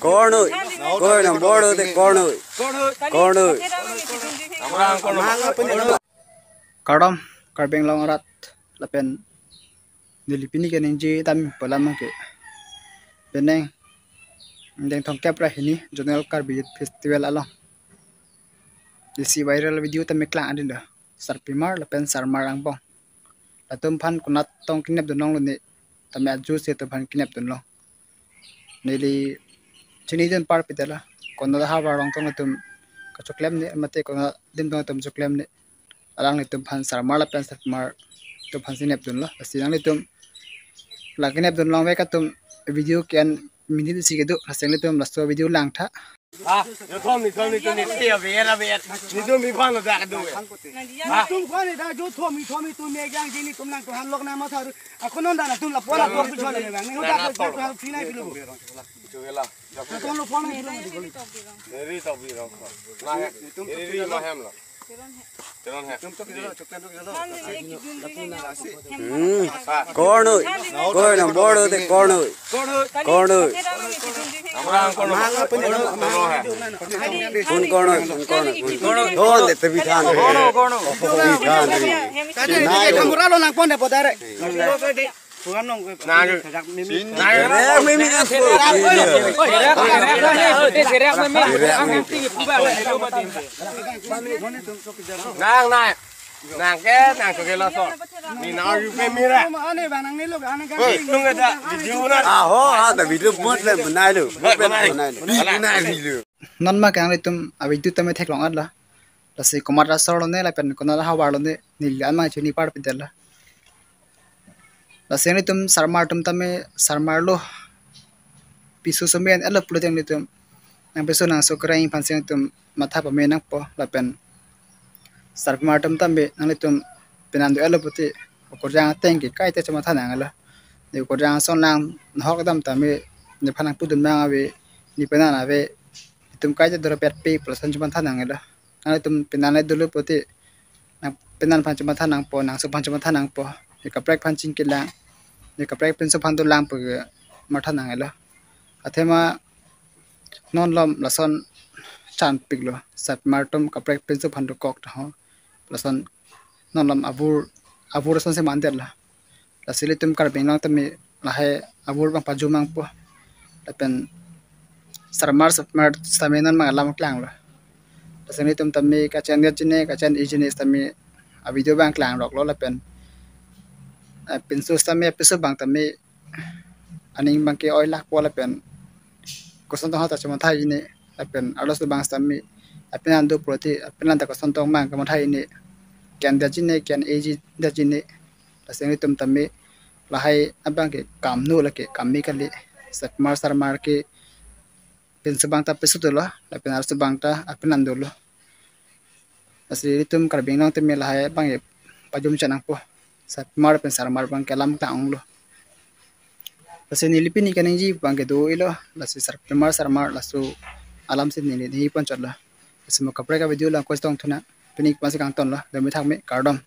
Con ơi, coi nằm bò đâu thì con ơi, con ơi. Kardom, karbeng long rat, lapen nilipini ke ningji tam polam ke. Beneng, deng thong capra hini, Jonel Karbit Festival along. Disi viral video tam meklang adin dah. Sarpimar lapen sarmar angbong. Latum pan kunat tong kinep dunong luni, tam aju se tu pan kinep dunong. Nili chini jen par pitela, kono dah hawa rong tong latum kacuklem ni, mate kono dim tong latum cuklem ni. Alang ni tum pan sarmar lapen sarmar tum pan sinep dunong. Asinang ni tum lagi nep dunong mereka tum video kian minit si kedu, asing ni tum lasto video lang tha. Yo thom ni tu ni tia vera vet. Ni tu mi phan da ka du. Tum phan da jo thom mi tu me gang ji ni tum lang to han lok na ma thar. Akonon da na tum la pola por pi chole bang. Ni da ka fi nai pilu. Chuvela. Tum lo phan ni ri to bi ro. Na ri ma hem la. Con ơi, coi nằm bò đâu thì con ơi, con ơi. Con ơi, con để tôi bị than rồi. Này kamera lo nang pon de podare. Nang này, nàng cái lo so. Ni nào yêu cái mi ra. Ane bang nang ni lo anang ka. Tung cái đó, video na. À ho, tại vì lúc mất lên bên này rồi, bên này rồi. Non ma kang litum abitu tame thek long adla. Lasi komar ra sor ne la pen kona ha war ne nil an ma chini par pitela. Lasi ni tum sarmar tum tame sarmar lo. Pisu semen ala pluteng litum. Nang peso nang sokrai panseng tum matha pa menang po la pen. Sarmar tum tame nang litum penando ala puti korjang tengki kai te chama thanang ala. Ni korjang son lang hok dam tame ni phanang pudun mang ave ni penana ave tum kai te dora pet pe plus chama thanang ala. Nang tum penana dulu puti nang penan pan chama thanang po nang so pan chama thanang po. Ni kaprek pan chingki lang ni kaprek pen so pan to lang pu ma thanang ala. Athema non lom lason chan piglo sat martum kaprek pen so pan to kok ta ho lason non lom abur son se mandir la lasili tum kar beng lang tami lahe abur bang pajumang po lapen sarmar stamenan mang lam klang la lasini tum tami ka chen jine ka chen ijine tami a video bang klang rok lo lapen pinsu tami episode bang tami aning bang ke oil lak po lapen koson to hata chama thai ni lapen alos bang tami apenan do proti apenan ta koson tong mang ka thai ni kian da jine kian eji da jine lasini tum tami lahai abang ke kam nu la ke kam mi kali satmar sarmar ke pensabang ta pesuto la la penar subang ta apenan dolo lasini tum karbing nang tami lahai bang e pajum chanang po satmar pen sarmar bang kelam ta onglo lasini lipini kaningji bang ke do ilo lasi sarmar sarmar lasu alam sin ni pon chatla asimo kapre ka video la kwestong thuna pinik pasik ang ton la demi thak me kardom